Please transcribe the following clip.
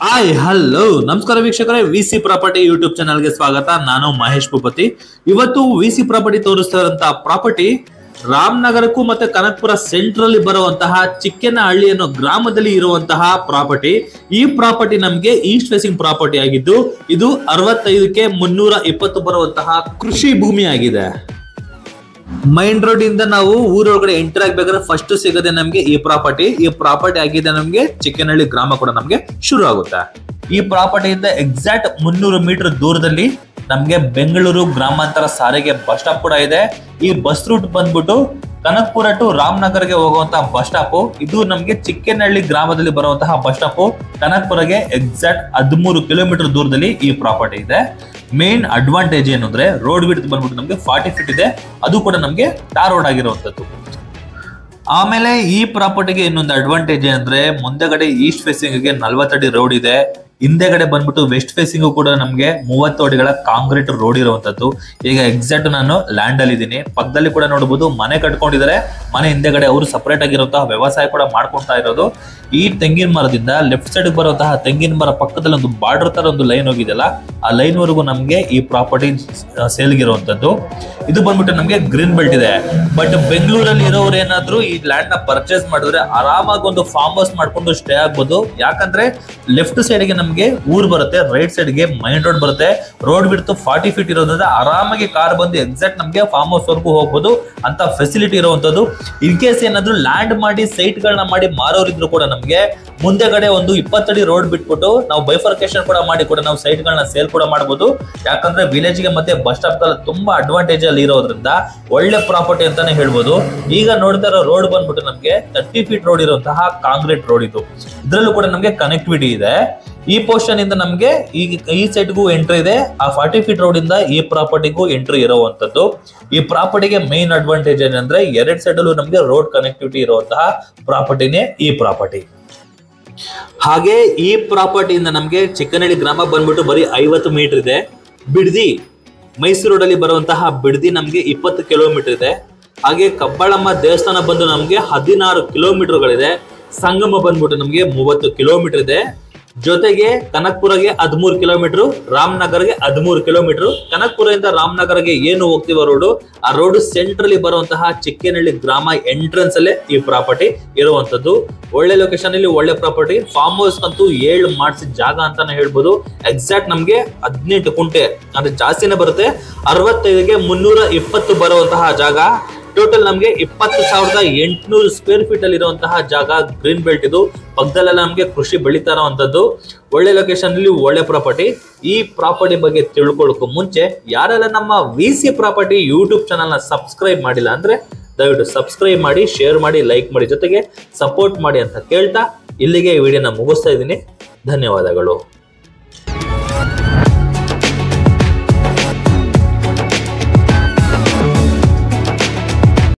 Hi hello ನಮಸ್ಕಾರ ವೀಕ್ಷಕರೇ, VC property YouTube ಚಾನಲ್ಗೆ ಸ್ವಾಗತ. ನಾನು ಮಹೇಶ್ ಭೂಪತಿ. ಇವತ್ತು ವಿಸಿ ಪ್ರಾಪರ್ಟಿ ತೋರಿಸ್ತಾ ಇರುವಂತಹ ಪ್ರಾಪರ್ಟಿ ರಾಮನಗರಕ್ಕೂ ಮತ್ತೆ ಕನಕಪುರ ಸೆಂಟ್ರಲ್ಲಿ ಬರುವಂತಹ ಚಿಕ್ಕನಹಳ್ಳಿ ಅನ್ನೋ ಗ್ರಾಮದಲ್ಲಿ ಇರುವಂತಹ ಪ್ರಾಪರ್ಟಿ. ಈ ಪ್ರಾಪರ್ಟಿ ನಮ್ಗೆ ಈಸ್ಟ್ ಫೇಸಿಂಗ್ ಪ್ರಾಪರ್ಟಿ ಆಗಿದ್ದು, ಇದು 65ಕ್ಕೆ 320 ಬರುವಂತಹ ಕೃಷಿ ಭೂಮಿ ಆಗಿದೆ. ಮೈನ್ ರೋಡ್ ಇಂದ ನಾವು ಊರೊಳಗಡೆ ಎಂಟರ್ ಆಗ್ಬೇಕಾದ್ರೆ ಫಸ್ಟ್ ಸಿಗದೆ ನಮ್ಗೆ ಈ ಪ್ರಾಪರ್ಟಿ ಆಗಿದೆ. ನಮ್ಗೆ ಚಿಕ್ಕನಹಳ್ಳಿ ಗ್ರಾಮ ಕೂಡ ನಮ್ಗೆ ಶುರು ಆಗುತ್ತೆ. ಈ ಪ್ರಾಪರ್ಟಿಯಿಂದ ಎಕ್ಸಾಕ್ಟ್ 300 ಮೀಟರ್ ದೂರದಲ್ಲಿ ನಮ್ಗೆ ಬೆಂಗಳೂರು ಗ್ರಾಮಾಂತರ ಸಾರಿಗೆ ಬಸ್ ಸ್ಟಾಪ್ ಕೂಡ ಇದೆ. ಈ ಬಸ್ ರೂಟ್ ಬಂದ್ಬಿಟ್ಟು ಕನಕಪುರ ಟು ರಾಮನಗರ್ಗೆ ಹೋಗುವಂತಹ ಬಸ್ ಸ್ಟಾಪ್. ಇದು ನಮ್ಗೆ ಚಿಕ್ಕನಹಳ್ಳಿ ಗ್ರಾಮದಲ್ಲಿ ಬರುವಂತಹ ಬಸ್ ಸ್ಟಾಪ್. ಕನಕಪುರಗೆ ಎಕ್ಸಾಕ್ಟ್ 13 ಕಿಲೋಮೀಟರ್ ದೂರದಲ್ಲಿ ಈ ಪ್ರಾಪರ್ಟಿ ಇದೆ. ಮೇನ್ ಅಡ್ವಾಂಟೇಜ್ ಏನಂದ್ರೆ ರೋಡ್ ವಿಡ್ತ್ ಬಂದ್ಬಿಟ್ಟು ನಮ್ಗೆ 40 ಫೀಟ್ ಇದೆ. ಅದು ಕೂಡ ನಮ್ಗೆ ಟಾರ್ ರೋಡ್ ಆಗಿರುವಂತದ್ದು. ಆಮೇಲೆ ಈ ಪ್ರಾಪರ್ಟಿಗೆ ಇನ್ನೊಂದು ಅಡ್ವಾಂಟೇಜ್ ಏನಂದ್ರೆ ಮುಂದೆಗಡೆ ಈಸ್ಟ್ ಫೇಸಿಂಗ್ ಗೆ 40 ಅಡಿ ರೋಡ್ ಇದೆ. ಹಿಂದೆಗಡೆ ಬಂದ್ಬಿಟ್ಟು ವೆಸ್ಟ್ ಫೇಸಿಂಗ್ ಕೂಡ ನಮ್ಗೆ 30 ಅಡಿಗಳ ಕಾಂಕ್ರೀಟ್ ರೋಡ್ ಇರುವಂತದ್ದು. ಈಗ ಎಕ್ಸಾಕ್ಟ್ ನಾನು ಲ್ಯಾಂಡ್ ಅಲ್ಲಿ ಇದ್ದೀನಿ. ಪಕ್ಕದಲ್ಲಿ ಕೂಡ ನೋಡಬಹುದು ಮನೆ ಕಟ್ಕೊಂಡಿದ್ದಾರೆ. ಮನೆ ಹಿಂದೆಗಡೆ ಅವರು ಸಪರೇಟ್ ಆಗಿರುವಂತಹ ವ್ಯವಸಾಯ ಕೂಡ ಮಾಡ್ಕೊಳ್ತಾ ಇರೋದು. ಈ ತೆಂಗಿನ ಮರದಿಂದ ಲೆಫ್ಟ್ ಸೈಡ್ ಬರುವಂತಹ ತೆಂಗಿನ ಮರ ಪಕ್ಕದಲ್ಲಿ ಒಂದು ಬಾರ್ಡರ್ ತರ ಒಂದು ಲೈನ್ ಹೋಗಿದೆಯಲ್ಲ, ಆ ಲೈನ್ ವರೆಗೂ ನಮ್ಗೆ ಈ ಪ್ರಾಪರ್ಟಿ ಸೇಲ್ಗಿರುವಂತದ್ದು. ಇದು ಬಂದ್ಬಿಟ್ಟು ನಮ್ಗೆ ಗ್ರೀನ್ ಬೆಲ್ಟ್ ಇದೆ. ಬಟ್ ಬೆಂಗಳೂರಲ್ಲಿ ಇರೋರು ಏನಾದ್ರು ಈ ಲ್ಯಾಂಡ್ ನ ಪರ್ಚೇಸ್ ಮಾಡಿದ್ರೆ ಆರಾಮಾಗಿ ಒಂದು ಫಾರ್ಮ್ ಹೌಸ್ ಮಾಡ್ಕೊಂಡು ಸ್ಟೇ ಆಗ್ಬೋದು. ಯಾಕಂದ್ರೆ ಲೆಫ್ಟ್ ಸೈಡ್ ಗೆ ನಮ್ಗೆ ಊರ್ ಬರುತ್ತೆ, ರೈಟ್ ಸೈಡ್ ಗೆ ಮೈನ್ ರೋಡ್ ಬರುತ್ತೆ. ರೋಡ್ ಬಿಡ್ತು 40 ಫೀಟ್ ಇರೋದ್ರಿಂದ ಆರಾಮಾಗಿ ಕಾರ್ ಬಂದು ಎಕ್ಸಾಕ್ಟ್ ನಮ್ಗೆ ಫಾರ್ಮ್ ಹೌಸ್ ವರ್ಗೂ ಹೋಗ್ಬೋದು ಅಂತ ಫೆಸಿಲಿಟಿ ಇರುವಂತದ್ದು. ಇನ್ ಕೇಸ್ ಏನಾದ್ರು ಲ್ಯಾಂಡ್ ಮಾಡಿ ಸೈಟ್ ಗಳನ್ನ ಮಾಡಿ ಮಾರೋರಿದ್ರು ಕೂಡ ನಮ್ಗೆ ಮುಂದೆಗಡೆ ಒಂದು 20 ಅಡಿ ರೋಡ್ ಬಿಟ್ಬಿಟ್ಟು ನಾವು ಬೈಫರ್ಕೇಶನ್ ಕೂಡ ಮಾಡಿ ಕೂಡ ನಾವು ಸೈಟ್ ಗಳನ್ನ ಸೇಲ್ ಕೂಡ ಮಾಡಬಹುದು. ಯಾಕಂದ್ರೆ ವಿಲೇಜ್ ಗೆ ಮತ್ತೆ ಬಸ್ ಸ್ಟಾಪ್ ಗಳ ತುಂಬಾ ಅಡ್ವಾಂಟೇಜ್ ಅಲ್ಲಿ ಇರೋದ್ರಿಂದ ಒಳ್ಳೆ ಪ್ರಾಪರ್ಟಿ ಅಂತಾನೆ ಹೇಳ್ಬೋದು. ಈಗ ನೋಡ್ತಾ ಇರೋ ರೋಡ್ ಬಂದ್ಬಿಟ್ಟು ನಮ್ಗೆ 30 ಫೀಟ್ ರೋಡ್ ಇರುವಂತಹ ಕಾಂಕ್ರೀಟ್ ರೋಡ್ ಇದು. ಇದ್ರಲ್ಲೂ ಕೂಡ ನಮ್ಗೆ ಕನೆಕ್ಟಿವಿಟಿ ಇದೆ. ಈ ಪೋರ್ಷನ್ ಇಂದ ನಮ್ಗೆ ಈ ಸೈಟ್ಗೂ ಎಂಟ್ರಿ ಇದೆ. ಆ 40 ಫೀಟ್ ರೋಡ್ ಇಂದ ಈ ಪ್ರಾಪರ್ಟಿಗೂ ಎಂಟ್ರಿ ಇರುವಂತದ್ದು. ಈ ಪ್ರಾಪರ್ಟಿಗೆ ಮೇನ್ ಅಡ್ವಾಂಟೇಜ್ ಏನಂದ್ರೆ ಎರಡ್ ಸೈಡ್ ಅಲ್ಲೂ ನಮ್ಗೆ ರೋಡ್ ಕನೆಕ್ಟಿವಿಟಿ ಇರುವಂತಹ ಪ್ರಾಪರ್ಟಿನೇ ಈ ಪ್ರಾಪರ್ಟಿ. ಹಾಗೆ ಈ ಪ್ರಾಪರ್ಟಿಯಿಂದ ನಮ್ಗೆ ಚಿಕ್ಕನಹಳ್ಳಿ ಗ್ರಾಮ ಬಂದ್ಬಿಟ್ಟು ಬರೀ 50 ಮೀಟರ್ ಇದೆ. ಬಿಡದಿ ಮೈಸೂರು ರೋಡ್ ಅಲ್ಲಿ ಬರುವಂತಹ ಬಿಡದಿ ನಮ್ಗೆ 20 ಕಿಲೋಮೀಟರ್ ಇದೆ. ಹಾಗೆ ಕಬ್ಬಾಳಮ್ಮ ದೇವಸ್ಥಾನ ಬಂದು ನಮ್ಗೆ 16 ಕಿಲೋಮೀಟರ್ಗಳಿದೆ. ಸಂಗಮ ಬಂದ್ಬಿಟ್ಟು ನಮ್ಗೆ 30 ಕಿಲೋಮೀಟರ್ ಇದೆ. ಜೊತೆಗೆ ಕನಕಪುರಗೆ 13 ಕಿಲೋಮೀಟರ್, ರಾಮನಗರ್ಗೆ 13 ಕಿಲೋಮೀಟರ್. ಕನಕಪುರದಿಂದ ರಾಮನಗರ್ಗೆ ಏನು ಹೋಗ್ತಿವ ರೋಡ್, ಆ ರೋಡ್ ಸೆಂಟ್ರಲ್ಲಿ ಬರುವಂತಹ ಚಿಕ್ಕನಹಳ್ಳಿ ಗ್ರಾಮ ಎಂಟ್ರೆನ್ಸ್ ಅಲ್ಲೇ ಈ ಪ್ರಾಪರ್ಟಿ ಇರುವಂತದ್ದು. ಒಳ್ಳೆ ಲೊಕೇಶನ್ ಅಲ್ಲಿ ಒಳ್ಳೆ ಪ್ರಾಪರ್ಟಿ. ಫಾರ್ಮ್ ಹೌಸ್ ಅಂತೂ 7 ಮಾಡಿಸಿದ ಜಾಗ ಅಂತಾನೆ ಹೇಳ್ಬೋದು. ಎಕ್ಸಾಕ್ಟ್ ನಮ್ಗೆ 18 ಕುಂಟೆ ಅಂದ್ರೆ ಜಾಸ್ತಿನೇ ಬರುತ್ತೆ. 65ಗೆ 320 ಬರುವಂತಹ ಜಾಗ. ಟೋಟಲ್ ನಮ್ಗೆ 20,800 ಸ್ಕ್ವೇರ್ ಫೀಟ್ ಅಲ್ಲಿ ಇರುವಂತಹ ಜಾಗ. ಗ್ರೀನ್ ಬೆಲ್ಟ್ ಇದು. ಪಕ್ಕದಲ್ಲೆಲ್ಲ ನಮ್ಗೆ ಕೃಷಿ ಬೆಳೀತಾ ಇರುವಂತದ್ದು. ಒಳ್ಳೆ ಲೊಕೇಶನ್ ಅಲ್ಲಿ ಒಳ್ಳೆ ಪ್ರಾಪರ್ಟಿ. ಈ ಪ್ರಾಪರ್ಟಿ ಬಗ್ಗೆ ತಿಳ್ಕೊಳ್ಳೋಕೆ ಮುಂಚೆ ಯಾರೆಲ್ಲ ನಮ್ಮ ವಿಸಿ ಪ್ರಾಪರ್ಟಿ ಯೂಟ್ಯೂಬ್ ಚಾನಲ್ ನ ಸಬ್ಸ್ಕ್ರೈಬ್ ಮಾಡಿಲ್ಲ ಅಂದ್ರೆ ದಯವಿಟ್ಟು ಸಬ್ಸ್ಕ್ರೈಬ್ ಮಾಡಿ, ಶೇರ್ ಮಾಡಿ, ಲೈಕ್ ಮಾಡಿ, ಜೊತೆಗೆ ಸಪೋರ್ಟ್ ಮಾಡಿ ಅಂತ ಕೇಳ್ತಾ ಇಲ್ಲಿಗೆ ಈ ವಿಡಿಯೋನ ಮುಗಿಸ್ತಾ ಇದ್ದೀನಿ. ಧನ್ಯವಾದಗಳು.